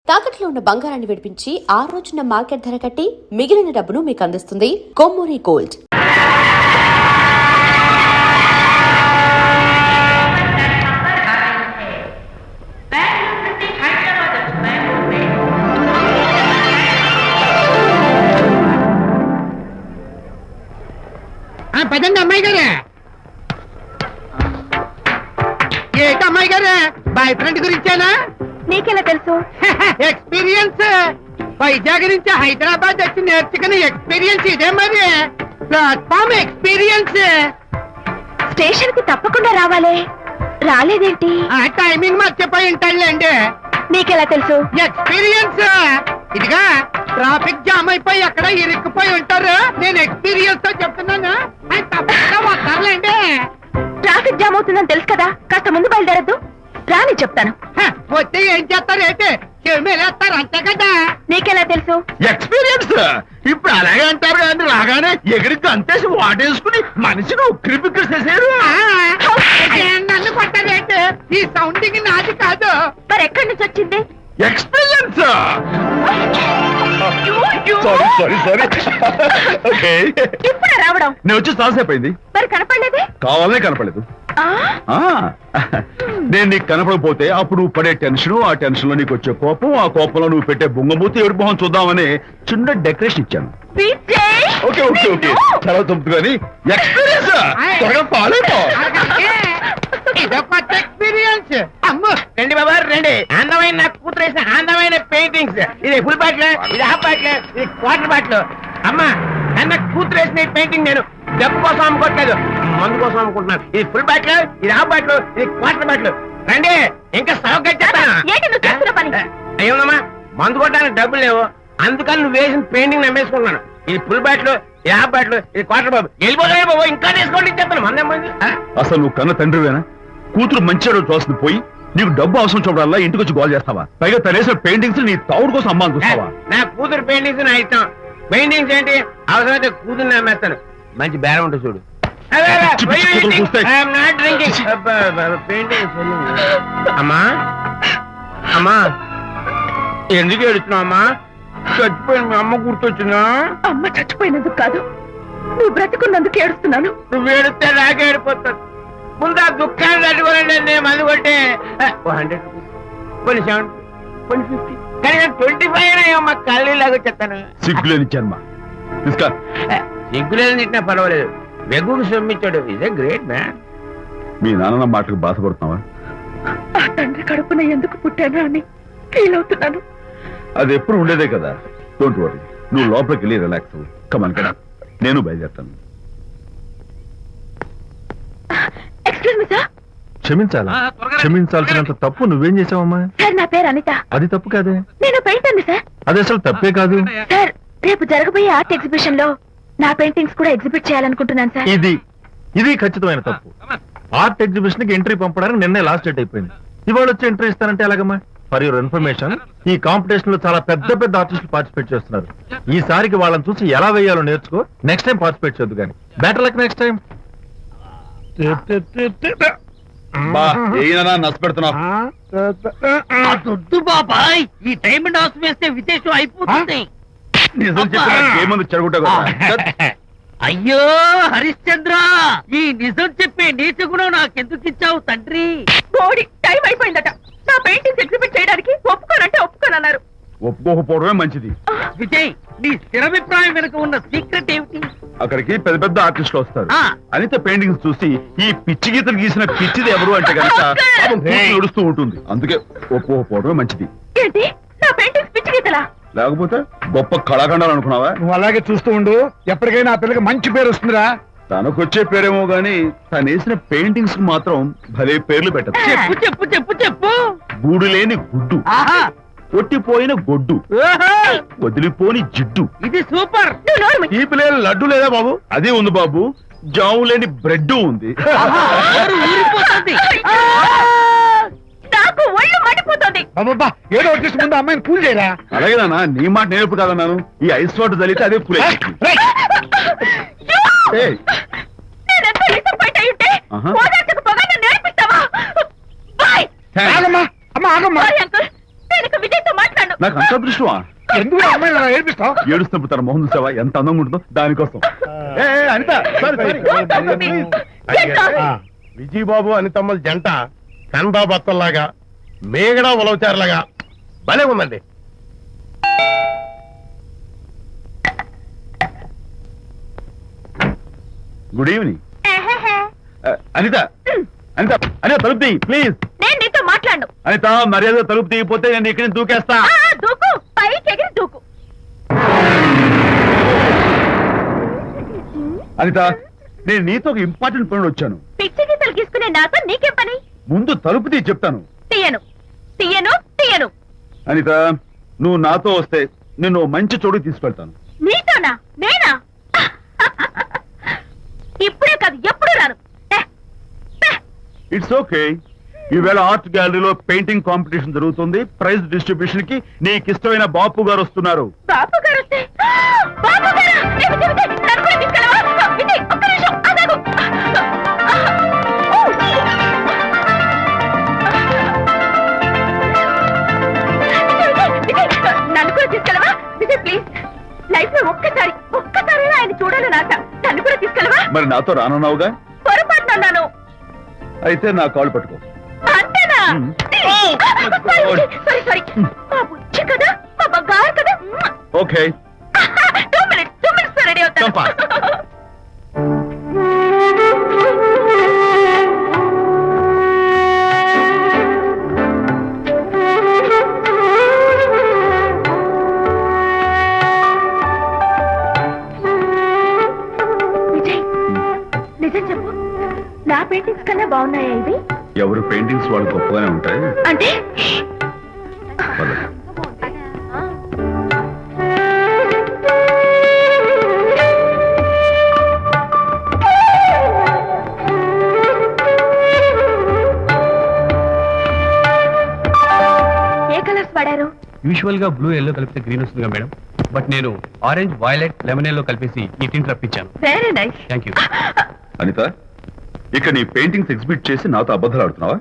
తాకట్లో ఉన్న బంగారాన్ని విడిపించి ఆ రోజున మార్కెట్ ధర కట్టి మిగిలిన డబ్బును మీకు అందిస్తుంది కొమ్మూరి గోల్డ్. పదండి అమ్మాయి గారే. ఏంటి అమ్మాయి గారే, బాయ్ ఫ్రెండ్ గురించేనా? నీకెలా తెలుసు? ఎక్స్పీరియన్స్. వైజాగ్ నుంచి హైదరాబాద్ వచ్చి నేర్చుకునే ఎక్స్పీరియన్స్ ఇదే మరి. Platform experience. స్టేషన్ కి తప్పకుండా రావాలే, రాలేదేంటి? ఆ టైమింగ్ మర్చిపోయి ఉంటాడులేండి. నీకెలా తెలుసు? ఎక్స్పీరియన్స్. ఇదిగా ట్రాఫిక్ జామ్ అయిపోయి ఎక్కడ ఇరుక్కుపోయి ఉంటారు. నేను ఎక్స్పీరియన్స్ తో చెప్తున్నాను. ఆయన తప్పకుండా వస్తారులేండి. ట్రాఫిక్ జామ్ అవుతుందని తెలుసు కదా, కాస్త ముందు బయలుదేరద్దు. రాని చెప్తాను. వస్తే ఏం చేస్తారు ఏంటి, చెమేలేస్తారు అంతే కదా. నీకెలా తెలుసు? ఎక్స్పీరియన్స్. ఇప్పుడు అలాగే అంటారు కానీ రాగానే ఎగిరికి అంతేసి వాటేసుకుని మనిషిని ఉక్కిరి బిక్కిరి చేసేరు. నన్ను కొట్టారేంటి? ఈ సౌండింగ్ నాది కాదు. మరి ఎక్కడి నుంచి వచ్చింది? ఎక్స్పీరియన్స్. Sorry okay. ఇప్పుడు రావడం నేను వచ్చి చాలాసేపు అయింది. మరి కనపడలేదే? కావాలనే కనపడలేదు. నేను నీకు కనపడకపోతే అప్పుడు నువ్వు పడే టెన్షన్, ఆ టెన్షన్ లో నీకు వచ్చే కోపం, ఆ కోపంలో నువ్వు పెట్టే బొంగమూతి ఏడు మొహం చూద్దామని చిన్న డెకరేషన్ ఇచ్చాను. ఓకే ఓకే ఓకే చాలా తప్పు కానీ ఎక్స్పీరియన్స్. త్వరగా పాలేపో. ఇదో కొత్త ఎక్స్పీరియన్స్. అమ్మో రండి బాబా రండి. అందమైన నాకు కూతురు వేసిన అందమైన పెయింటింగ్స్. ఇది ఫుల్ బాటిల్, ఇది హాఫ్ బాటిల్, ఇది క్వార్టర్ బాటిల్. అమ్మా అన్న కూతురు వేసిన పెయింటింగ్ నేను డబ్బు కోసం అమ్ముకోవట్లేదు, మందు కోసం అమ్ముకుంటున్నాను. ఇది ఫుల్ బాటిల్, ఇది హాఫ్ బాటిల్, ఇది క్వార్టర్ బాటిల్. రండి ఇంకా సవగ్గా చెప్తాను. అయ్యోమ్మా మందు కొట్టడానికి డబ్బులు లేవు, అందుకని నువ్వు వేసిన పెయింటింగ్ నమ్మేసుకుంటున్నాను. ఇది ఫుల్ బాటిల్, ఇది హాఫ్ బాటిల్, ఇది క్వార్టర్ బాబు. వెళ్ళిపోతాయి బాబు, ఇంకా తీసుకోండి చెప్తాను. మంది అసలు నువ్వు కన్న తండ్రివేనా? కూతురు మంచిగా చూస్తుంది పోయి నీకు డబ్బు అవసరం చూడాలా ఇంటికి వచ్చి గోల్ చేస్తావా? పైగా తనేసిన పెయింటింగ్స్ నీ తౌడు కోసం అమ్మాని చూస్తావా? నా కూతురు పెయింటింగ్స్ నా ఇష్టం. పెయింటింగ్స్ ఏంటి అవసరమైతే కూతురు నమ్మేస్తాను. మంచి బేరం ఉంటుంది చూడు. అమ్మా అమ్మా ఎందుకు ఏడుస్తున్నావు అమ్మా? చచ్చిపోయిన మీ అమ్మ గుర్తొచ్చిందా? అమ్మ చచ్చిపోయినందుకు కాదు, నువ్వు బ్రతుకున్నందుకు ఏడుస్తున్నాను. నువ్వు ఏడితే నాకే ఏడిపోతాను. ముందు ఆ దుఃఖాన్ని తట్టుకోనండి. నేను మందు కొట్టే 100 కొన్ని 70 కొన్ని 50 కానీ 25 అమ్మ కళ్ళలాగా చెప్తాను. సిగ్గులేని జన్మ. సిగ్గులేదు తిట్టినా పర్వాలేదు, వెగుడు సొమ్మించాడు. Is a great man. మీ నాన్న మాటకు బాధపడుతున్నావా? ఆ తండ్రి కడుపున ఎందుకు పుట్టానా అని ఫీల్ అవుతున్నాను. అది ఎప్పుడు ఉండేదే కదా. డోంట్ వరీ, నువ్వు లోపలికి వెళ్ళి రిలాక్స్ అవ్వు. కమాన్ కదా, నేను బయలుదేరుతాను. Excuse me sir. క్షమించాలా? క్షమించాల్సినంత తప్పు నువ్వేం చేసావమ్మా? సార్ నా పేరు అనిత. అది తప్పు కాదే. నేను పెయింటర్ సార్. అది అసలు తప్పే కాదు సార్. రేపు జరగబోయే ఆర్ట్ ఎగ్జిబిషన్ లో నా పెయింటింగ్స్ కూడా ఎగ్జిబిట్ చేయాలనుకుంటున్నాను సార్. ఇది ఖచ్చితమైన తప్పు. ఆర్ట్ ఎగ్జిబిషన్ కి ఎంట్రీ పంపడానికి నిన్నే లాస్ట్ డేట్ అయిపోయింది. ఇవాళ వచ్చి ఎంట్రీ ఇస్తానంటే ఎలాగమ్మా? ఫర్ యువర్ ఇన్ఫర్మేషన్, ఈ కాంపిటీషన్ లో చాలా పెద్ద పెద్ద ఆర్టిస్టులు పార్టిసిపేట్ చేస్తున్నారు. ఈసారికి వాళ్ళని చూసి ఎలా వేయాలో నేర్చుకో. నెక్స్ట్ టైం పార్టిసిపేట్ చేయొద్దు కానీ. Better luck next time. దొడ్డు బాబాయ్, ఈ డైమండ్ హౌస్ వేస్తే విశేషం అయిపోతుంది. నిజం చెప్పిన చెడగొట్టా కదా. అయ్యో హరిశ్చంద్ర, ఈ నిజం చెప్పే నీచ గుణం నాకెందుకు ఇచ్చావు తండ్రి? బోడి టైం అయిపోయిందట. నా పెయింటింగ్స్ ఎగ్జిబిట్ చేయడానికి ఒప్పుకోనంటే ఒప్పుకోనన్నారు. ఒప్పుకోకపోవడమే మంచిది. విజయ్, నీ స్థిరాభిప్రాయం వెనుక ఉన్న సీక్రెట్ ఏమిటి? అక్కడికి పెద్ద పెద్ద ఆర్టిస్టులు వస్తారు. ఆ. అనిత పెయింటింగ్స్ చూసి ఈ పిచ్చి గీతలు గీసిన పిచ్చిది ఎవరు అంటే కనుక ఏడుస్తూ ఉంటుంది. అందుకే ఒప్పుకోకపోవడమే మంచిది. ఏంటి, నా పెయింటింగ్స్ పిచ్చి గీతలా? లేకపోతే గొప్ప కళాఖండాలు అనుకున్నావా? నువ్వు అలాగే చూస్తూ ఉండు, ఎప్పటికైనా ఆ పిల్లకి మంచి పేరు వస్తుందిరా. తనకొచ్చే పేరేమో గాని తను వేసిన పెయింటింగ్స్ కు మాత్రం భలే పేర్లు పెట్టదు. చెప్పు చెప్పు చెప్పు చెప్పు. గూడు లేని గుడ్డు, ఆహా, కొట్టిపోయిన గొడ్డు, ఓహో, వదిలిపోని జిడ్డు. ఇది సూపర్. ఈ పిల్లల లడ్డు లేదా బాబు? అదే ఉంది బాబు. జాము లేని బ్రెడ్ ఉంది. నోరు ఊరిపోతుంది. నాకు ఒళ్ళు మండిపోతుంది. అబ్బబ్బా, ఏదో వచ్చేసి ముందు అమ్మాయిని కూల్ చేయరా. అలాగే నాన్న, నీ మాట నేర్పు కాదన్నాను. ఈ ఐస్ వాటర్ చల్లితే అదే పులే. నేనెంత డిసప్పాయింట్ అయి ఉంటే ఓదార్చకపోగా నన్ను నేర్పిస్తావా? బాయ్. ఆగమ్మా, అమ్మ ఆగమ్మా. అంకుల్, నేను విజయ్తో మాట్లాడు. నాకు అంత అదృష్టమా? ఎందుకు ఆ అమ్మాయిని అలా ఏడిపిస్తావు? ఏడుస్తున్నప్పుడు తన మొహం చూసావా ఎంత అందంగా ఉంటుందో దానికోసం. ఏ, ఏ, అనిత సారీ. విజయబాబు అనితమ్మల జంట కన్బా బత్తల్లాగా మేగడ ఉలవచారులాగా భలే ఉందండి. Good evening. అనిత అనిత అనిత తలుపు తీ ప్లీజ్. నేను నీతో మాట్లాడను. అనిత మర్యాద తలుపు తీయకపోతే నేను ఇక్కడి నుంచి దూకేస్తా. దూకు, పైకి ఎగిరి దూకు. అనిత నేను నీతో ఒక ఇంపార్టెంట్ పని వచ్చాను. పిచ్చి గీతలు గీసుకునే నాతో నీకేం పని? ముందు తలుపు తీ చెప్తాను. తీయను తీయను తీయను. అనిత నువ్వు నాతో వస్తే నిన్ను మంచి చోటుకి తీసుకెళ్తాను. నీతోనా? నేనా? ఇప్పుడే కాదు ఎప్పుడు రాను. It's okay. ఈవేళ ఆర్ట్ గ్యాలరీలో పెయింటింగ్ కాంపిటీషన్ జరుగుతుంది. ప్రైజ్ డిస్ట్రిబ్యూషన్ కి నీకు ఇష్టమైన బాపు గారు వస్తున్నారు. బాపు గారు వస్తే బాపు గారా? ఏ విజయ్, విజయ్, నన్ను కూడా తీసుకెళ్ళవా? విజయ్, ఒక్క నిమిషం ఆగాగు. విజయ్, నన్ను కూడా తీసుకెళ్ళవా? విజయ్ ప్లీజ్, లైఫ్ లో ఒక్కసారి ఆయన చూడాలని ఆశ. నన్ను కూడా తీసుకెళ్ళవా? మరి నాతో రానన్నావుగా? పొరపాటున అన్నాను. అయితే నా కాళ్ళు పట్టుకో. అంతేనా? సారీ మా బుజ్జి కదా, మా బంగారు కదా. ఓకే 2 minutes రెడీ అవుతాను. Come fast. విజయ్, నిజం చెప్పు, నా పెయింటింగ్స్ కన్నా బాగున్నాయా ఇవి? ఎవరు పెయింటింగ్స్ వాళ్ళు గొప్పగానే ఉంటాయి. అంటే పద. ఏ కలర్స్ వాడారు? యూజువల్ గా బ్లూ ఎల్లో కలిపితే గ్రీన్ వస్తుందిగా మేడం, బట్ నేను ఆరెంజ్ వైలెట్ లెమన్ ఎల్లో కలిపేసి ఈ టింట్ రప్పించాను. Very nice. Thank you. Anita ఇక్కడ నీ పెయింటింగ్స్ ఎగ్జిబిట్ చేసి నాతో అబద్ధాలు ఆడుతున్నావా?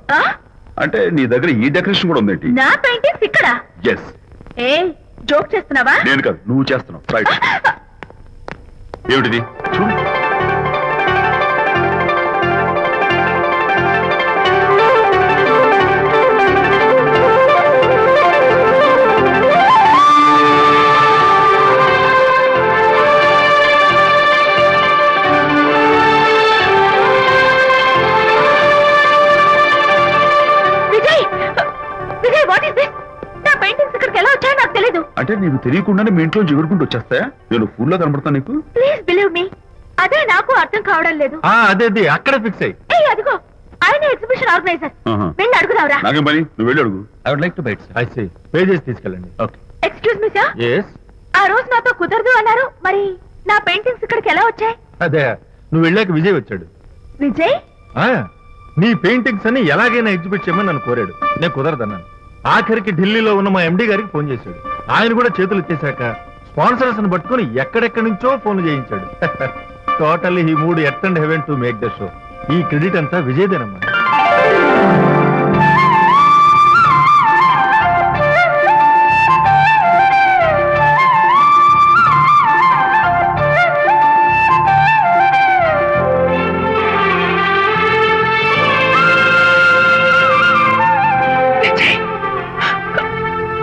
అంటే నీ దగ్గర ఈ డెకరేషన్ కూడా ఉందేంటి? నా పెయింటింగ్స్ ఇక్కడ? ఎస్. ఏ జోక్ చేస్తున్నావా? నేను కాదు, నువ్వు చేస్తున్నావు. రైట్. ఏమిటిది చూడు. Vijay, what is this? నా పెయింటింగ్స్ ఇక్కడికి ఎలా వచ్చాయో నాకు తెలీదు. అంటే నీకు తెలియకుండానే మీ ఇంట్లో ఎగురుకుంటూ వచ్చేస్తాయా? నేను ఫుల్ గా కనబడతా నీకు? ప్లీజ్ బిలీవ్ మీ, అదే నాకు అర్థం కావడం లేదు. అదే అక్కడే ఫిక్స్ అయ్యి. ఏయ్ అదిగో, ఆయన ఎగ్జిబిషన్ ఆర్గనైజర్. ఆహా. వెళ్ళి అడుగుదావరా? నాకేం పని, నువ్వు వెళ్ళి అడుగు. I would like to bite I see. Pay చేసి తీసుకెళ్ళండి. Okay. Excuse me sir, yes. ఆ రోజు నాతో కుదరదు అన్నారు, మరి నా పెయింటింగ్స్ ఇక్కడికి ఎలా వచ్చాయి? అదే నువ్వు వెళ్ళాక విజయ్ వచ్చాడు. విజయ్? నీ పెయింటింగ్స్ అని ఎలాగైనా ఎగ్జిబిట్ చేయమని నన్ను కోరాడు. నేను కుదరదన్నాను. ఆఖరికి ఢిల్లీలో ఉన్న మా ఎండి గారికి ఫోన్ చేశాడు. ఆయన కూడా చేతులు ఎత్తేశాక స్పాన్సర్స్ ని పట్టుకుని ఎక్కడెక్కడి నుంచో ఫోన్ చేయించాడు. Totally he mood earth and heaven to make the show. ఈ క్రెడిట్ అంతా విజయ్దేనమ్మా.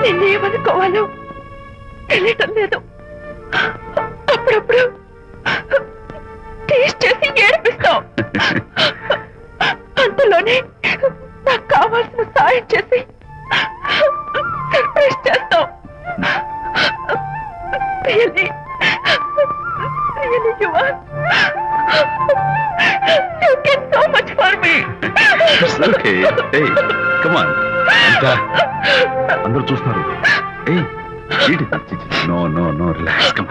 నిన్నేమనుకోవాలో తెలియటం లేదు. అప్పుడప్పుడు టేస్ట్ చేసి ఏడిపిస్తావు. అంతలోనే నాకు కావాల్సిన సాయం చేసి సర్ప్రైజ్ చేస్తావు. Really, you are. You get so much for me. It's okay. Hey, come on. Anita, అందరూ చూస్తున్నారు. Hey, no, relax. Come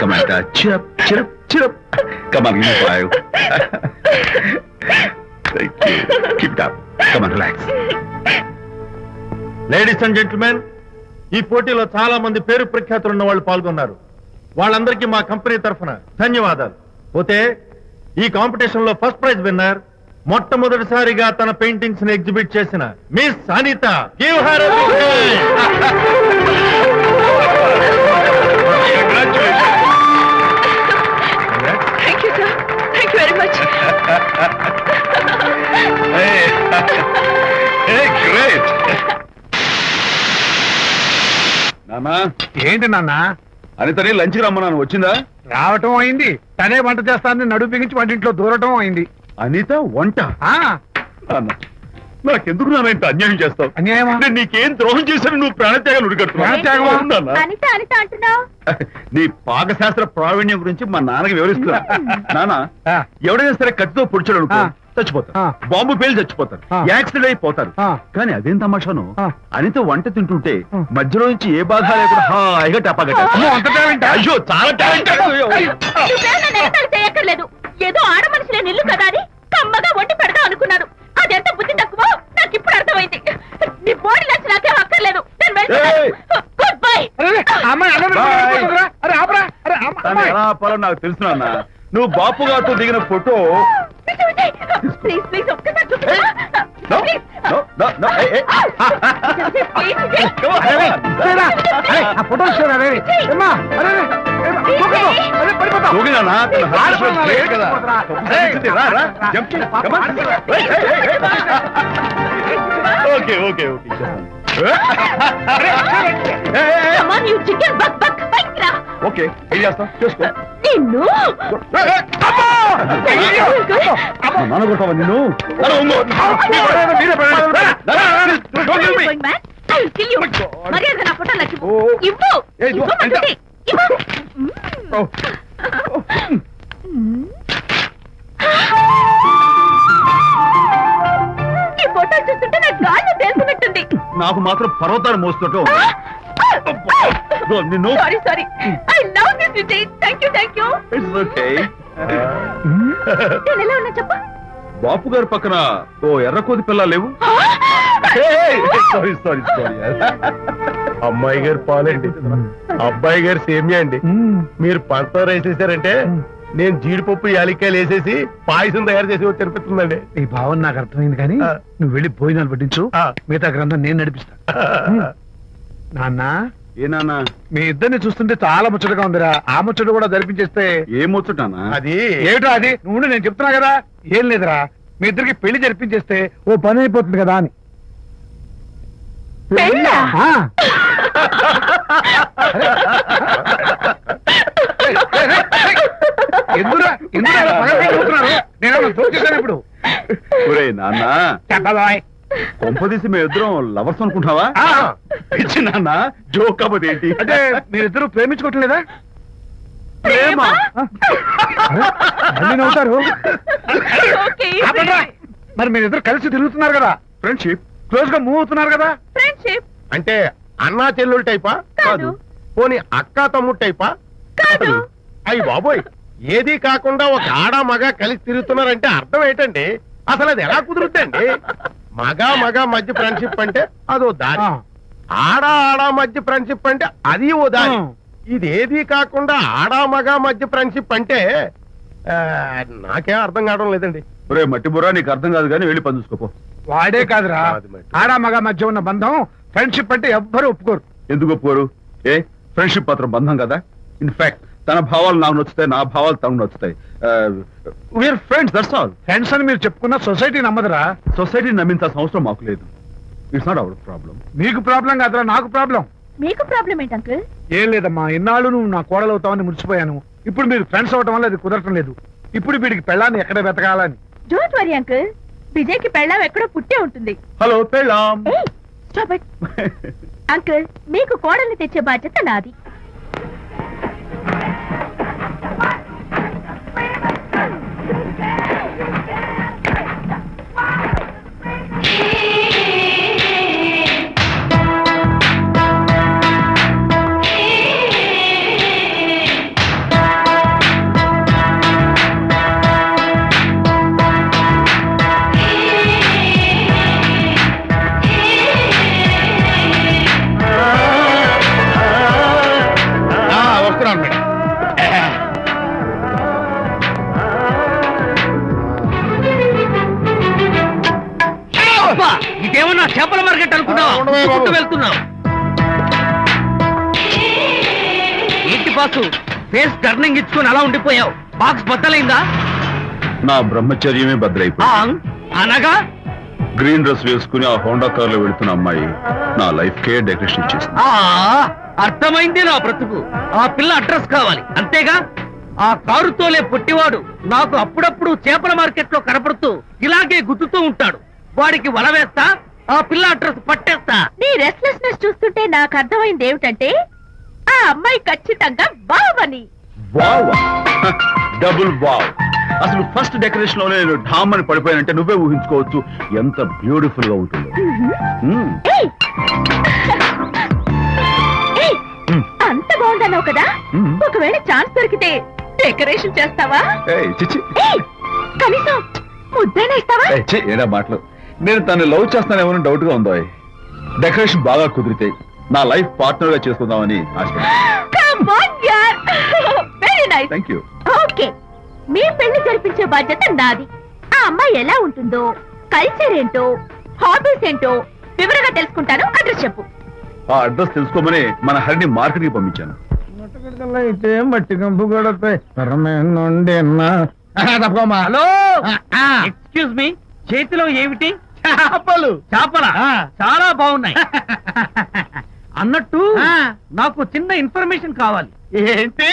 on, Anita. Cheer up. Come on, give me 5. Thank you. Keep it up. Come on, relax. Ladies and gentlemen, ఈ పోటీలో చాలా మంది పేరు ప్రఖ్యాతులు ఉన్న వాళ్ళు పాల్గొన్నారు. వాళ్ళందరికీ మా కంపెనీ తరఫున ధన్యవాదాలు. పోతే ఈ కాంపిటీషన్ లో ఫస్ట్ ప్రైజ్ విన్నర్ మొట్టమొదటిసారిగా తన పెయింటింగ్స్ ని ఎగ్జిబిట్ చేసిన miss Anitha Give her a big hand. Thank you sir thank you very much great నానా ఏంటి నాన్న అనితని లంచ్కి రమ్మన్నాను, వచ్చిందా? రావటం అయింది, తనే వంట చేస్తానని నడుము బిగించి వంటింట్లో దూరటం అయింది. అనిత వంట? ఆ నాన్న, నాకెందుకు నాన్న ఇంత అన్యాయం చేస్తావు? అన్యాయమా? నేను నీకేం ద్రోహం చేశాను నువ్వు ప్రాణత్యాగాలు ప్రాణత్యాగమా? ఉడికడుతున్నావు? అనిత అనిత అంటున్నావు నీ పాకశాస్త్ర ప్రావీణ్యం గురించి మా నాన్నకి వివరిస్తున్నా. నాన్న, ఆ. ఎవడైనా సరే కత్తితో పొడిచాడు అనుకో, ఆ. చచ్చిపోతారు. ఆ. బాంబు పేలు చచ్చిపోతారు, ఆ. యాక్సిడెంట్ అయిపోతారు. ఆ. కానీ అదేం తమాషాను, ఆ. అనిత వంట తింటుంటే ఆ. మధ్యలో నుంచి ఏ బాధ లేకుండా హాయిగా టపాకట్టేస్తారు. అమ్మో, అంత టాలెంటా? అయ్యో చాలా టాలెంట్. నువ్వేం నన్ను ఎగతాళి చేయక్కర్లేదు ఏదో ఆడ మనుషులే నిల్లు కదా అని కమ్మగా వండి పెడదాం అనుకున్నాను అదెంత బుద్ధి తక్కువ నాకు ఇప్పుడు అర్థమైంది నీ బోడి లంచ్ నాకే అక్కర్లేదు ఏయ్! గుడ్ బై అరే, ఆ అమ్మాయి అన్నం Bye. పెట్టుకుంటుందిరా. అరే ఆపరా. అరే అమ్మ, తను అమ్మాయి. ఎలా ఆపాలో నాకు తెలుసు నాన్న. నువ్వు బాపు గారితో దిగిన ఫోటో. ప్లీజ్ ప్లీజ్ ఒక్కసారి No, చూపించు no, no, no, hey, hey. Come on, అరే, అరేరా, అరే, ఆ ఫోటో ఇచ్చారా, అరే, ఏమ్మా, అరే, అరే, ఏమ్మా, దూకదు, అరే, పడిపోతావు. దూకినానా? తన heart rate ఆడపిల్ల great కదా. లేకపోతురా. తప్పు రా, రా, jump చేయి, come on. Hey, hey, hey, hey. Okay, okay, okay, చేస్తాను. Hey, hey, hey. Come on, you chicken, buck, buck, bike రా. Okay, ఏం చేస్తాం? చేసుకో. నిన్ను Hey, hey, అమ్మా! అమ్మా, నాన్న కొడతావా నిన్ను? నాన్న, ఉంగో. మీరే పడండి. Don't leave me. Going back? I will kill you. మర్యాదగా నా ఫోటో నాకు ఓ. ఇవ్వు ఏయ్, ఇవ్వు. ఇవ్వమంటుంటే. ఇవ్వు. Oh. ఈ ఫోటో చూస్తుంటే నాకు గాల్లో తేల్చినట్టుంది నాకు మాత్రం పర్వతాన్ని మోస్తుంటూ నిన్ను. Sorry sorry I love this Vijay thank you it's okay. నేను ఎలా ఉన్నా చెప్పు బాపు గారి పక్కన ఓ ఎర్ర కోతి పిల్ల లేవు? Sorry sorry sorry. అమ్మాయి గారు పాలండి, అబ్బాయి గారు సేమియా అండి. మీరు పంచదార వేసేసారంటే నేను జీడిపప్పు యాలిక్కాయలు వేసేసి పాయసం తయారు చేసి వచ్చి అనిపిస్తుందండి. ఈ భావన నాకు అర్థమైంది కానీ ఆ. నువ్వు వెళ్ళి భోజనాలు పట్టించు, ఆ. మిగతా గ్రంథం నేను నడిపిస్తా. నాన్న, ఏ నాన్న? మీ ఇద్దరిని చూస్తుంటే చాలా ముచ్చటగా ఉందిరా. ఆ ముచ్చట కూడా జరిపించేస్తే. ఏం ముచ్చటానా? అది ఏమిటో అది? నువ్వు నేను చెప్తున్నా కదా. ఏం లేదురా, మీ ఇద్దరికి పెళ్లి జరిపించేస్తే ఓ పని అయిపోతుంది కదా అని. పెళ్ళా? ఆ. ఎందురా ఎందురా ఇలా పగలబడి చూస్తున్నారు? నేనేమన్నా జోక్ చేశాను ఇప్పుడు? ఒరేయ్ నాన్న, చెప్పబాయ్. కొంపదీసి మేము ఇద్దరం లవర్స్ అనుకుంటావా? ఆ. పిచ్చి నాన్న, జోక్ కాకపోతే ఏంటి? అంటే మీరిద్దరు ప్రేమించుకోవట్లేదా? ప్రేమ? మళ్ళీ నవ్వుతారు. ఓకే ఆపండ్రా. మరి మీరిద్దరు కలిసి తిరుగుతున్నారు కదా, ఫ్రెండ్షిప్. క్లోజ్ గా మూవ్ అవుతున్నారు కదా. ఫ్రెండ్షిప్ అంటే అన్నా చెల్లెలు టైపా? కాదు పోనీ అక్కా తమ్ముడు టైపా? కాదు అయ్యి బాబోయ్, ఏది కాకుండా ఒక ఆడ మగ కలిసి తిరుగుతున్నారంటే అర్థం ఏంటండి? అసలు అది ఎలా కుదురుద్దండి? మగ మధ్య ఫ్రెండ్షిప్ అంటే అదో దారి, ఆ. ఆడ మధ్య ఫ్రెండ్షిప్ అంటే అది ఓ దారి. ఆ. ఇదేది కాకుండా మగ మధ్య ఫ్రెండ్షిప్ అంటే నాకేం అర్థం కావడం లేదండి. ఒరే మట్టి బుర్రా, నీకు అర్థం కాదు కానీ వెళ్ళి పని చూసుకోపో. వాడే కాదురా, కాదు మరి. ఆడ మగ మధ్య ఉన్న బంధం ఫ్రెండ్షిప్ అంటే ఎవ్వరు ఒప్పుకోరు. ఎందుకు ఒప్పుకోరు? ఏ ఫ్రెండ్షిప్ మాత్రం బంధం కదా. ఇన్ఫాక్ట్ తన భావాలు నాకు నచ్చుతాయి, నా భావాలు తనకు నచ్చుతాయి. We are friends, that's all. Friends అని మీరు చెప్పుకున్న సొసైటీ నమ్మదురా. సొసైటీని నమ్మించాల్సిన అవసరం మాకు లేదు. It's not our problem. మీకు ప్రాబ్లం కాదురా, నాకు ప్రాబ్లం. మీకు ప్రాబ్లం ఏంటి అంకుల్ ఏం లేదమ్మా, ఇన్నాళ్ళు నువ్వు నా కోడలు అవుతావని మురిసిపోయాను. ఇప్పుడు మీరు ఫ్రెండ్స్ అవటం వల్ల అది కుదరటం లేదు. ఇప్పుడు వీడికి పెళ్ళాన్ని ఎక్కడ వెతకాలని. డోంట్ వరీ అంకుల్ విజయ్ కి పెళ్ళాం ఎక్కడో పుట్టే ఉంటుంది హలో పెళ్ళాం. స్టాప్ ఇట్ అంకుల్ మీకు కోడల్ని తెచ్చే బాధ్యత నాది నడుచుకుంటూ వెళ్తున్నావు? ఏంటి బాసు ఫేస్ టర్నింగ్ ఇచ్చుకొని అలా ఉండిపోయావు? బాక్స్ బద్దలైందా? నా బ్రహ్మచర్యమే బద్దలైపోయింది. అనగా గ్రీన్ డ్రెస్ వేసుకుని ఆ హోండా కార్ లో వెళుతున్న అమ్మాయి నా లైఫ్ కే డెకరేషన్ ఇచ్చేసింది. అర్థమైంది నా బ్రతుకు. ఆ పిల్ల అడ్రస్ కావాలి అంతేగా? ఆ కారుతోలే పుట్టివాడు నాకు అప్పుడప్పుడు చేపల మార్కెట్ లో కనపడుతూ ఇలాగే గుద్దుతూ ఉంటాడు. వాడికి వల వేస్తా, ఆ పిల్ల అడ్రస్ పట్టేస్తా. నీ రెస్ట్లెస్నెస్ చూస్తుంటే నాకు అర్థమైంది ఏమిటంటే ఆ అమ్మాయి ఖచ్చితంగా బావని. Wow, double wow. అసలు ఫస్ట్ డెకరేషన్ లోనే నేను ఢామ్ అని పడిపోయానంటే నువ్వే ఊహించుకోవచ్చు ఎంత బ్యూటిఫుల్ గా ఉంటుందో. మ్మ్. ఏయ్! ఏయ్! అంత బాగుందన్నావు కదా, మ్మ్. ఒకవేళ ఛాన్స్ దొరికితే డెకరేషన్ చేస్తావా? ఏయ్, చిచ్చి. ఏయ్! కనీసం ముద్దైనా ఇస్తావా? ఏయ్, ఛీ, ఏడా మాటలు. నేను తను లవ్ చేస్తానేమో డౌట్ గా ఉందో. డెకరేషన్ బాగా కుదిరితే నా లైఫ్ పార్ట్నర్ గా చేసుకుందామని ఆశపడ్డాను. Come on, yaar. Very nice. Thank you. Okay, మీ పెళ్లి జరిపించే బాధ్యత నాది. ఆ అమ్మాయి ఎలా ఉంటుందో, కల్చర్ ఏంటో, హాబీస్ ఏంటో వివరంగా తెలుసుకుంటాను. అడ్రస్ చెప్పు. ఆ అడ్రస్ తెలుసుకోమని మన హరిని మార్కెట్ కి పంపించాను. అయితే మట్టి కంపు కూడా హలో, ఎక్స్క్యూజ్ మీ, చేతిలో ఏమిటి? చేపలు. చేపల చాలా బాగున్నాయి. అన్నట్టు నాకు చిన్న ఇన్ఫర్మేషన్ కావాలి. ఏంటి?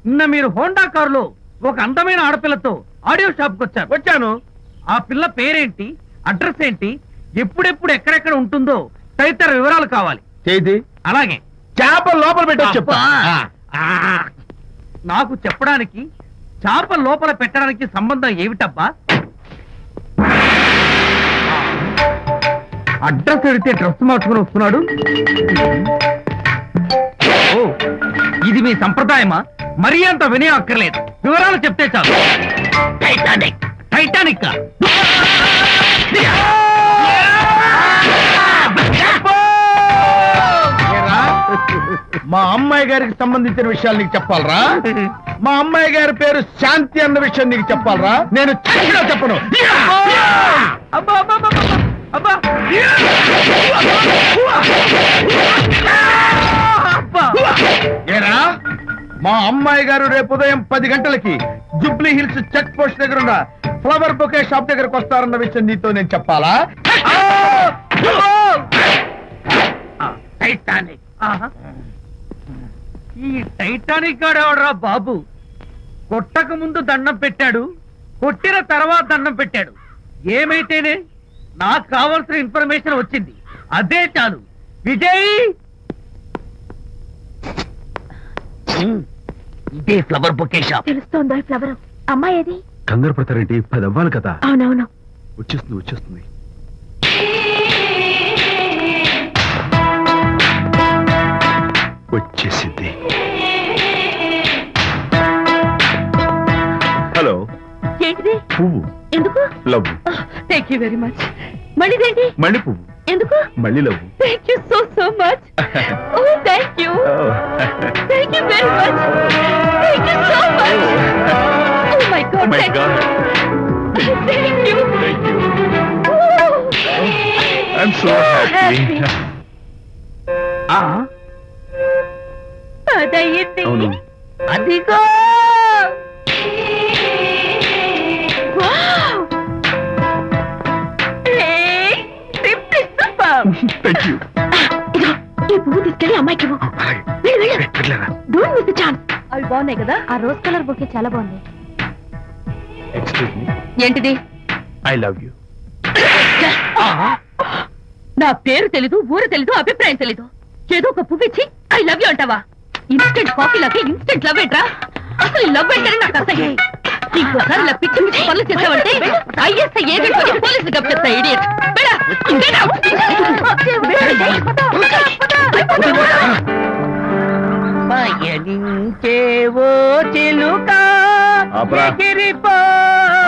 నిన్న మీరు హోండా కారులో ఒక అందమైన ఆడపిల్లతో ఆడియో షాప్ కు వచ్చాను. ఆ పిల్ల పేరేంటి, అడ్రస్ ఏంటి, ఎప్పుడెప్పుడు ఎక్కడెక్కడ ఉంటుందో తదితర వివరాలు కావాలి. చేతి అలాగే చేపలు లోపల పెట్టొచ్చు చెప్తా. నాకు చెప్పడానికి చేప లోపల పెట్టడానికి సంబంధం ఏమిటబ్బా? అడ్రస్ అడిగితే డ్రెస్ మార్చుకుని వస్తున్నాడు. ఓ, ఇది మీ సంప్రదాయమా? మరీ అంత వినయం అక్కర్లేదు, వివరాలు చెప్తే చాలు. టైటానిక్. టైటానిక్ మా అమ్మాయి గారికి సంబంధించిన విషయాలు నీకు చెప్పాలరా? మా అమ్మాయి గారి పేరు శాంతి అన్న విషయం నీకు చెప్పాలరా? నేను చచ్చినా చెప్పను. అబ్బా అబ్బా అబ్బా అబ్బా అబ్బా. ఏరా, మా అమ్మాయి గారు రేపు ఉదయం 10 గంటలకి జూబ్లీ హిల్స్ చెక్ పోస్ట్ దగ్గర ఉన్న ఫ్లవర్ బొకే షాప్ దగ్గరకు వస్తారన్న విషయం నీతో నేను చెప్పాలా? టైటానిక్. ఆహా. ఈ టైటానిక్ గాడెవడరా బాబు? కొట్టక ముందు దండం పెట్టాడు, కొట్టిన తర్వాత దండం పెట్టాడు. ఏమైతేనే నాకు కావాల్సిన ఇన్ఫర్మేషన్ వచ్చింది, అదే చాలు. విజయ్, ఇదే ఫ్లవర్ బొకే షాప్. తెలుస్తోందో ఈ ఫ్లవర్. అమ్మాయి ఏది? కంగారు పడతారేంటి? 10 అవ్వాలి కదా. అవునవును. వచ్చేస్తుంది. వచ్చేసింది. హలో. ఏంటిది? పువ్వు. ఎందుకు? Love. Thank you very much. మళ్ళీదేంటి? మళ్ళీ పువ్వు. ఎందుకు? మళ్ళీ love. Thank you so much. Oh thank you. Thank you very much. Thank you so much. Oh my God. Thank you. I'm so happy. అదయ్యింది. అవును. అదిగో. Wow. Simply super. Thank you. ఈ పువ్వు తీసుకెళ్ళి అమ్మాయికి ఇవ్వు. Don't miss the chance. అవి బాగున్నాయి కదా? ఆ రోజ్ కలర్ బొకే చాలా బాగుంది. Excuse me. ఏంటిది? I love you. నా పేరు తెలీదు, ఊరు తెలీదు, అభిప్రాయం తెలీదు. ఏదో ఒక పువ్వు ఇచ్చి ఐ లవ్ యూ అంటావా? ఇన్స్టెంట్ కాఫీ లాగే ఇన్స్టెంట్ లవ్ ఏంట్రా? అసలు లవ్ ఏంటని నాకు అసహ్యం. ఇంకోసారి ఇలా పిచ్చి పిచ్చి పనులు చేసావంటే ఐఎస్ఐ ఏజెంట్ వచ్చి పోలీసులు కప్పిస్తా. ఇడియట్. పయనించేవో చిలుక ఆపరా. ఎగిరిపో,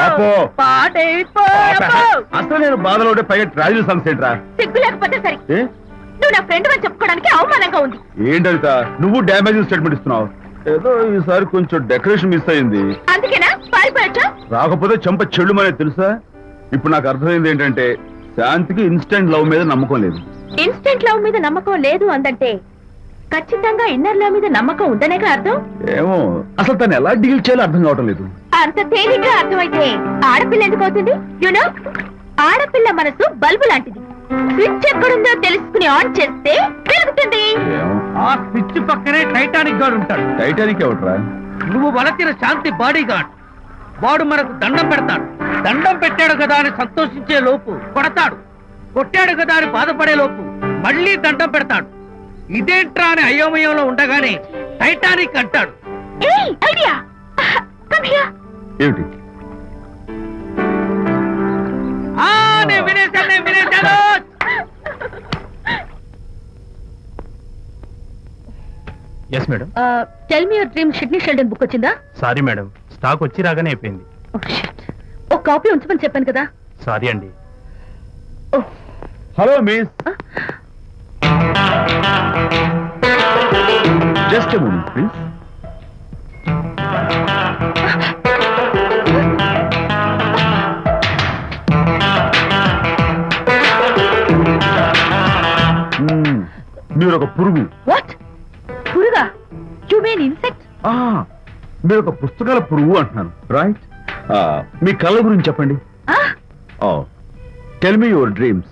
ఆపో. పాడైపో. అసలు నేను బాధలో ఉంటే పైగా ట్రాజడీ సన్సెట్ రా. సిగ్గు లేకపోతే సరే, ఏ? నువ్వు నా ఫ్రెండ్ అని చెప్పుకోవడానికి అవమానంగా ఉంది. ఏంటంట నువ్వు డ్యామేజింగ్ స్టేట్మెంట్ ఇస్తున్నావు? ఏదో ఈసారి కొంచెం డెకరేషన్ మిస్ అయింది. అందుకేనా పారిపోయొచ్చా? రాకపోతే చెంప చెడుమనే తెలుసా? ఇప్పుడు నాకు అర్థమైంది ఏంటంటే శాంతికి ఇన్స్టెంట్ లవ్ మీద నమ్మకం లేదు. ఇన్స్టెంట్ లవ్ మీద నమ్మకం లేదు అందంటే ఖచ్చితంగా ఇన్నర్ లవ్ మీద నమ్మకం ఉందనేగా అర్థం. ఏమో అసలు తను ఎలా డీల్ చేయాలో అర్థం కావటం లేదు. అంత తేలిగ్గా అర్థమైతే ఆడపిల్ల ఎందుకు అవుతుంది? యునో, ఆడపిల్ల మనసు బల్బు లాంటిది. స్విచ్ ఎక్కడుందో తెలుసుకుని ఆన్ చేస్తే పెరుగుతుంది. ఏమో ఆ స్విచ్ పక్కనే టైటానిక్ గాడు ఉంటాడు. టైటానిక్ ఎవట్రా? నువ్వు వలచిన శాంతి బాడీ గార్డ్. వాడు మనకు దండం పెడతాడు. దండం పెట్టాడు కదా అని సంతోషించే లోపు కొడతాడు. కొట్టాడు కదా అని బాధపడే లోపు మళ్ళీ దండం పెడతాడు. ఇదేంట్రా అని అయోమయంలో ఉండగానే టైటానిక్ అంటాడు. ఏయ్, ఐడియా. Come here. ఏమిటి? నేను వినేశాను. Yes madam. Tell me your dream Sidney Sheldon book వచ్చిందా? సారీ మేడం, స్టాక్ వచ్చి రాగానే అయిపోయింది. ఒక కాపీ ఉంచమని చెప్పాను కదా. సారీ అండి. Hello miss, just a moment please. మీరు ఒక పురుగు. వాట్? పురుగా? You mean insect? మీరు ఒక పుస్తకాల పురుగు అంటున్నాను, రైట్? మీ కళ గురించి చెప్పండి. టెల్ మీ యువర్ డ్రీమ్స్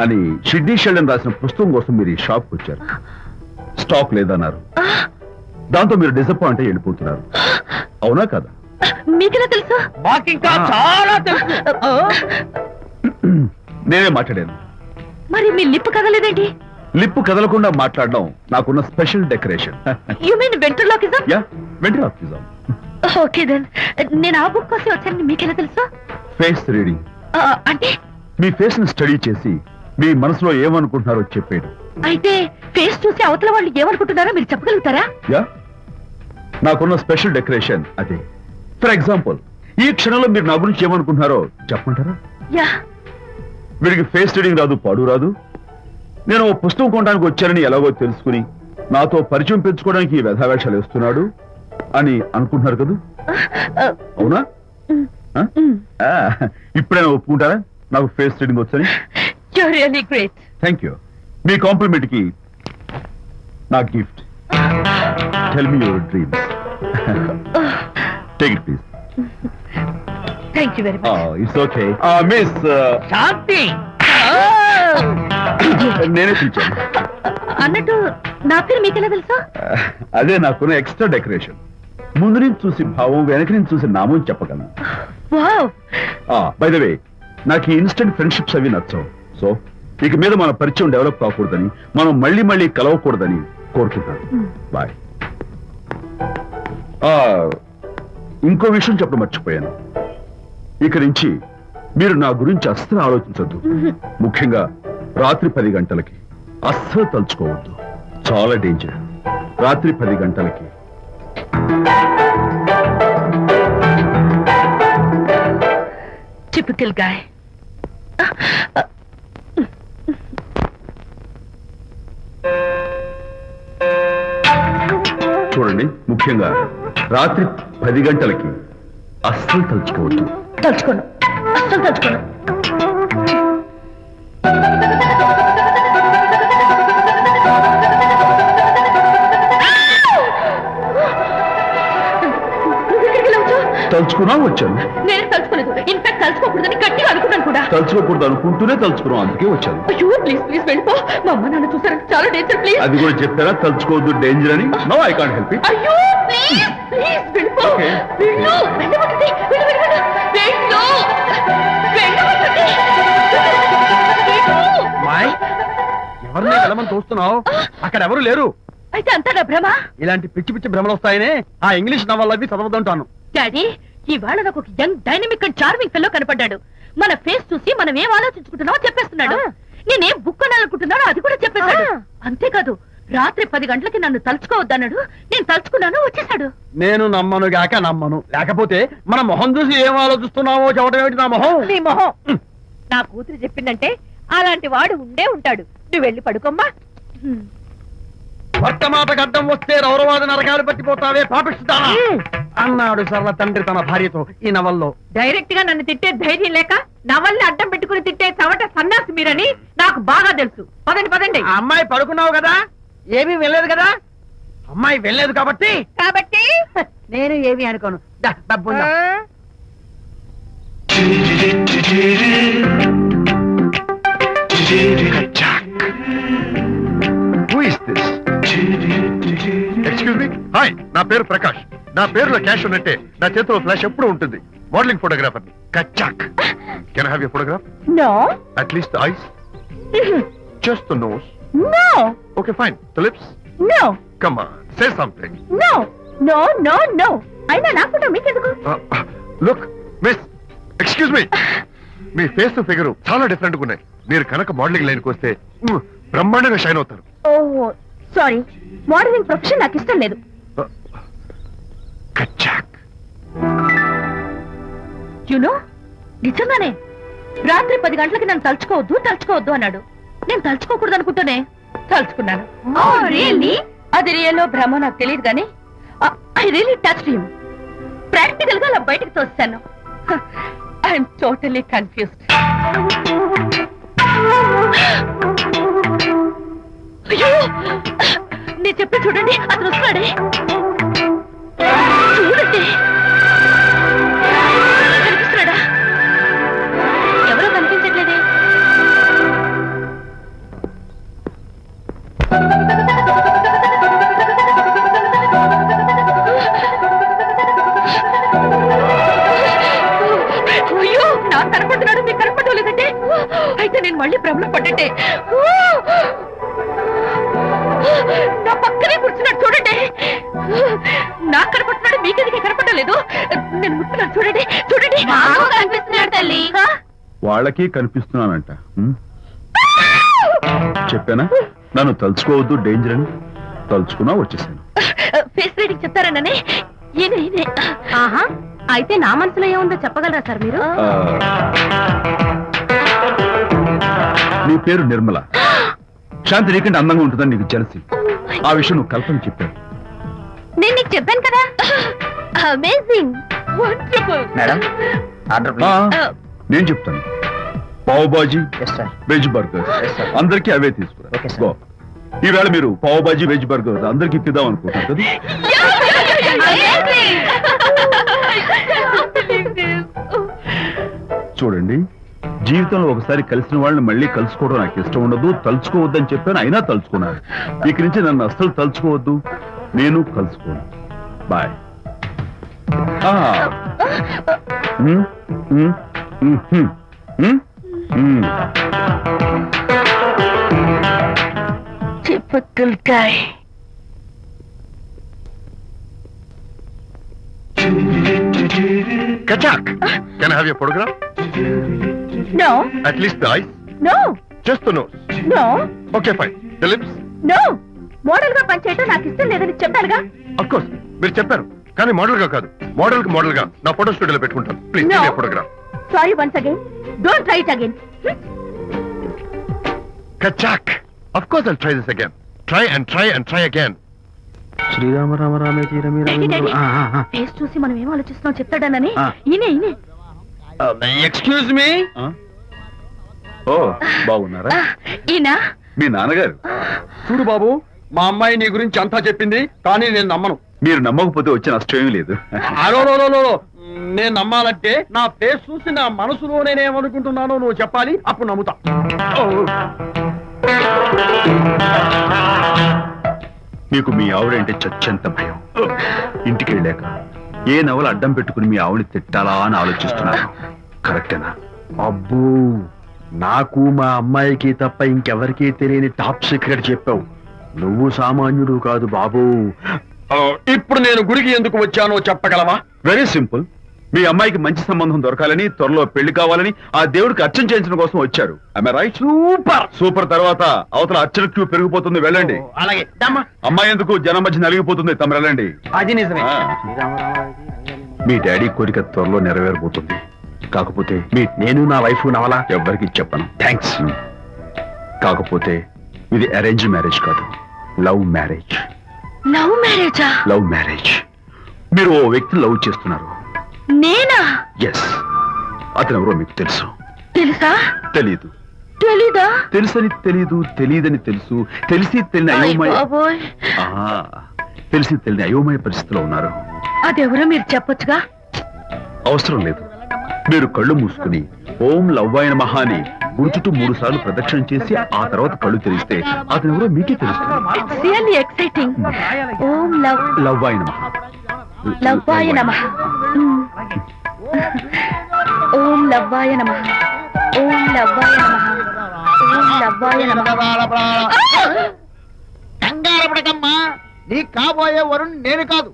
అని షిడ్నీ షెల్డన్ రాసిన పుస్తకం కోసం మీరు ఈ షాప్కి వచ్చారు. స్టాక్ లేదన్నారు. దాంతో మీరు డిసప్పాయింట్ అయ్యి వెళ్ళిపోతున్నారు, అవునా కదా? మీకెలా తెలుసు? మాకింకా చాలా తెలుసు. నేనే మాట్లాడాను. మరి మీ లిప్ కదలేదేంటి? లిప్పు కదలకుండా మాట్లాడడం నాకున్న special decoration. You mean ventriloquism? Yeah, ventriloquism. Okay then. నేను ఆ బుక్ కోసం వచ్చానని మీకెలా తెలుసు? ఫేస్ రీడింగ్ అంటే మీ ఫేస్ ని స్టడీ చేసి మీ మనసులో ఏమనుకుంటున్నారో చెప్పేది. అయితే ఫేస్ చూసి అవతల వాళ్ళు ఏమనుకుంటున్నారో మీరు చెప్పగలుగుతారా? యా, నాకున్న స్పెషల్ డెకరేషన్ అదే. ఫర్ ఎగ్జాంపుల్, ఈ క్షణంలో మీరు నా గురించి ఏమనుకుంటున్నారో చెప్పమంటారా? యా. వీడికి ఫేస్ రీడింగ్ రాదు, పాడు రాదు. నేను ఓ పుస్తకం కొనడానికి వచ్చానని ఎలాగో తెలుసుకుని నాతో పరిచయం పెంచుకోవడానికి ఈ వ్యధావేషాలు వేస్తున్నాడు అని అనుకుంటున్నారు కదా, అవునా? ఇప్పుడైనా ఒప్పుకుంటారా నాకు ఫేస్ రీడింగ్ వచ్చని? You're really great. Thank you. మీ కాంప్లిమెంట్ కి నా గిఫ్ట్. Tell me your dreams. Take it please. Thank you very much. It's okay. Miss Shanti, నేనే పిలిచాను. అన్నట్టు నా పేరు మీకెలా తెలుసా? అదే నాకున్న ఎక్స్ట్రా డెకరేషన్. ముందు నుంచి చూసి భావం, వెనక నుంచి చూసి నామం చెప్పగలను. వావ్. బై ద వే, నాకు ఈ ఇన్స్టెంట్ ఫ్రెండ్షిప్స్ అవి నచ్చవు. సో ఇక మీద మన పరిచయం డెవలప్ కాకూడదని, మనం మళ్ళీ మళ్ళీ కలవకూడదని కోరుకుంటాను. బాయ్. ఇంకో విషయం చెప్పడం మర్చిపోయాను. ఇక నుంచి మీరు నా గురించి అస్సలు ఆలోచించొద్దు. ముఖ్యంగా రాత్రి 10 గంటలకి అస్సలు తలుచుకోవద్దు. చాలా డేంజర్. రాత్రి 10 గంటలకి. Typical guy. చూడండి, ముఖ్యంగా రాత్రి 10 గంటలకి అస్సలు తలుచుకోవద్దు. తలుచుకోను, అస్సలు తలుచుకోను. తలుచుకున్నా వచ్చాను. నేను తలుచుకోలేదు. ఇన్ఫాక్ట్ తలుచుకోకూడదని గట్టిగా అనుకున్నాను కూడా. తలుచుకోకూడదు అనుకుంటూనే తలుచుకున్నాం, అందుకే వచ్చాను. అయ్యో ప్లీజ్ ప్లీజ్ వెళ్ళిపో. మా అమ్మ నాన్న చూసారంటే చాలా డేంజర్. ప్లీజ్. అది కూడా చెప్పారా తలుచుకోవద్దు డేంజర్ అని? No, I can't help it. అయ్యో ప్లీజ్ ప్లీజ్ వెళ్ళిపో. Okay. వెళ్ళు, వెళ్ళమంటుంది. వెళ్ళు వెళ్ళు వెళ్ళు. వెళ్ళు, వెళ్ళమంటుంది. వెళ్ళు. మాయ్, ఎవరిని వెళ్ళమని చూస్తున్నావు? అక్కడ ఎవరు లేరు. అయితే అంతా నా భ్రమ. ఇలాంటి పిచ్చి పిచ్చి భ్రమలు వస్తాయనే ఆ ఇంగ్లీష్ నవల్ అవి చదవదంటాను. డాడీ, ఇవాళ నాకు ఒక young dynamic and charming fellow కనపడ్డాడు. మన ఫేస్ చూసి మనం ఏం ఆలోచించుకుంటున్నామో చెప్పేస్తున్నాడు. నేనేం బుక్ అనాలనుకుంటున్నానో అది కూడా చెప్పేశాడు. అంతేకాదు, రాత్రి 10 గంటలకి నన్ను తలుచుకోవద్దన్నాడు. నేను తలుచుకున్నాను, వచ్చేసాడు. నేను నమ్మను గాక నమ్మను. లేకపోతే మన మొహం చూసి ఏం ఆలోచిస్తున్నావో చెప్పడం ఏమిటి నా మొహం? నీ మొహం. నా కూతురు చెప్పిందంటే అలాంటి వాడు ఉండే ఉంటాడు. నువ్వు వెళ్ళి పడుకోమ్మా. భర్త మాట గడ్డం వస్తే రౌరవాద నరకాలు పట్టిపోతావే పాపిస్తానా? అన్నాడు సరళ తండ్రి తన భార్యతో ఈ నవల్లో. డైరెక్ట్ గా నన్ను తిట్టే ధైర్యం లేక నవల్ని అడ్డం పెట్టుకుని తిట్టే చవట సన్నాసి మీరని నాకు బాగా తెలుసు. పదండి పదండి. ఆ అమ్మాయి పడుకున్నావు కదా, ఏమీ వెళ్ళలేదు కదా. అమ్మాయి వెళ్ళలేదు కాబట్టి కాబట్టి నేను ఏమి అనుకోను. దా, డబ్బు ఉందా? Who is this? Excuse me? Hi, నా పేరు ప్రకాష్. నా పేరులో క్యాష్ ఉన్నట్టే నా చేతిలో ఫ్లాష్ ఎప్పుడు ఉంటుంది. మోడలింగ్ ఫోటోగ్రాఫర్ కచ్చాక్. Can I have your photograph? No at least the eyes, just the nose. No okay fine. The lips. No come on, say something. No no no no. అయినా నా ఫోటో మీకెందుకు? Look miss, excuse me. మీ face figure చాలా different గా ఉన్నాయి. మీరు కనుక modelling లైన్కి వస్తే బ్రహ్మాండంగా షైన్ అవుతారు. ఓహో సారీ, మోడలింగ్ ప్రొఫెషన్ నాకు ఇష్టం లేదు. కచ్చాక్. యునో నిజంగానే రాత్రి 10 గంటలకి నన్ను తలుచుకోవద్దు అన్నాడు. నేను తలుచుకోకూడదు అనుకుంటూనే తలుచుకున్నాను. అది రియల్లో భ్రమ నాకు తెలియదు కానీ I really touch him. Practical గా అలా బయటకు తోస్తాను. I'm totally confused. అయ్యో, నేను చెప్పి చూడండి, అతను వస్తున్నాడే. చూడండి, కనిపిస్తున్నాడా? ఎవరో కనిపించట్లేదే. అయ్యో, నాకు కనపడుతున్నాడు, మీకు కనపడలేదంటే అయితే నేను మళ్ళీ భ్రమలో పడ్డట్టే. నా పక్కనే కూర్చున్నాడు చూడండి. నాకు కనపడుతున్నాడు, మీకెందుకే కనపడలేదు? నేను ముట్టున్నాను చూడండి, చూడండి. కనిపిస్తున్నాడు తల్లి. వాళ్ళకి కనిపిస్తున్నానంట. చెప్పానా నన్ను తలుచుకోవద్దు, డేంజర్ అని. తలుచుకున్నా వచ్చేసాను. ఫేస్ రీడింగ్ చెప్తారననే. ఈయనే. ఆహా, అయితే నా మనసులో ఏముందో చెప్పగలరా సార్ మీరు? నీ పేరు నిర్మల. శాంతి నీకంటే అందంగా ఉంటుందని నీకు తెలిసి ఆ విషయం నువ్వు కల్పన చెప్పావు. నేను నీకు చెప్పాను కదా. Amazing, wonderful. మేడం, ఆర్డర్ నేను చెప్తాను. పావ్ బాజీ, వెజ్ బర్గర్ అందరికీ అవే తీసుకురా. Okay, sir. Go. ఈవేళ మీరు పావ్ బాజీ వెజ్ బర్గర్ అందరికీ ఇప్పిద్దాం అనుకుంటారు కదా. చూడండి, జీవితంలో ఒకసారి కలిసిన వాళ్ళని మళ్ళీ కలుసుకోవడం నాకు ఇష్టం ఉండదు. తలుచుకోవద్దని చెప్పాను, అయినా తలుచుకున్నాను. ఇక నుంచి నన్ను అస్సలు తలుచుకోవద్దు, నేను కలుసుకోను. Bye. Typical Kachak, can I have your photograph? No, At least the eyes, no, just the nose. no, Okay, fine. The lips? no. Model గా పనిచేయటం నాకు ఇష్టం లేదని చెప్పానుగా. Of course, మీరు చెప్పారు. కానీ మోడల్ గా కాదు, మోడల్ గా నా ఫోటో స్టూడియోలో పెట్టుకుంటాను. Please No. Photograph. Sorry once again. Don't try it again. Kachak. Of course I'll try this again. Try and try and try again. Srirama Rama రామే తీరమి ఫేస్ చూసి మనం ఏం ఆలోచిస్తున్నాం చెప్తాడనని. ఆ. ఈయనే. Excuse me. ఓ, బాగున్నారా? ఈయన మీ నాన్నగారు. చూడు బాబు, మా అమ్మాయి నీ గురించి అంతా చెప్పింది, కానీ నేను నమ్మను. మీరు నమ్మకపోతే వచ్చే నష్టం ఏమీ లేదు. అలో నేను నమ్మాలంటే నా ఫేస్ చూసి నా మనసులో నేనేమనుకుంటున్నానో నువ్వు చెప్పాలి, అప్పుడు నమ్ముతా. మీకు మీ ఆవిడంటే చచ్చెంత భయం. ఇంటికి వెళ్ళాక ఏ నవల అడ్డం పెట్టుకుని మీ ఆవిడని తిట్టాలా అని ఆలోచిస్తున్నాను. కరెక్టేనా? అబ్బో, నాకు మా అమ్మాయికి తప్ప ఇంకెవరికీ తెలియని టాప్ సీక్రెట్ చెప్పావు. నువ్వు సామాన్యుడు కాదు బాబు. ఇప్పుడు నేను గుడికి ఎందుకు వచ్చానో చెప్పగలవా? Very simple. మీ అమ్మాయికి మంచి సంబంధం దొరకాలని, త్వరలో పెళ్లి కావాలని ఆ దేవుడికి అర్చన చేయించడం కోసం వచ్చారు. రైట్? సూపర్. తర్వాత అవతల అర్చన క్యూ పెరిగిపోతుంది, వెళ్ళండి. అలాగే. అమ్మాయి ఎందుకు జనం మధ్య నలిగిపోతుంది, తమ వెళ్ళండి. అది నిజమే. మీ డాడీ కోరిక త్వరలో నెరవేరబోతుంది. కాకపోతే నేను నా వైఫ్ నవలా ఎవ్వరికి చెప్పను. థ్యాంక్స్. కాకపోతే ఇది అరేంజ్ మ్యారేజ్ కాదు, లవ్ మ్యారేజ్. లవ్ మ్యారేజా? Love marriage. మీరు ఓ వ్యక్తిని లవ్ చేస్తున్నారు. నేనా? ఎస్, అతను ఎవరో మీకు తెలుసు. తెలుసా? తెలీదు. తెలీదా? తెలుసని తెలీదు, తెలియదని తెలుసు, తెలిసి తెలియని అయోమయ బాబోయ్, తెలిసి తెలియని అయోమయ పరిస్థితిలో ఉన్నారు. అదెవరో మీరు చెప్పొచ్చుగా. అవసరం లేదు. మీరు కళ్ళు మూసుకుని ఓం లవ్వాయ నమః అని గుర్చుటూ 3 సార్లు ప్రదక్షిణ చేసి ఆ తర్వాత కళ్ళు తెరిస్తే అతను ఎవరో మీకే తెలుస్తుంది. It's really exciting. ఓం లవ్వాయ నమః. లవ్వాయ నమః. ఓం లవ్వాయ నమః. ఓం లవ్వాయ నమః. ఓం లవ్వాయ నమః. కంగారు పడకమ్మా, నీ కాబోయే వరుణ్ నేను కాదు.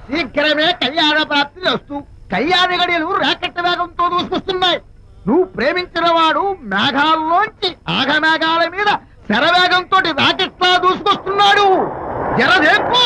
శీఘ్రమే కళ్యాణ ప్రాప్తి వస్తూ కళ్యాణ గడియలు రాకెట్ వేగంతో దూసుకొస్తున్నాయి. నువ్వు ప్రేమించిన వాడు మేఘాల్లోంచి ఆగమేఘాల మీద శరవేగంతో రాకెట్లా దూసుకొస్తున్నాడు. జరదేపు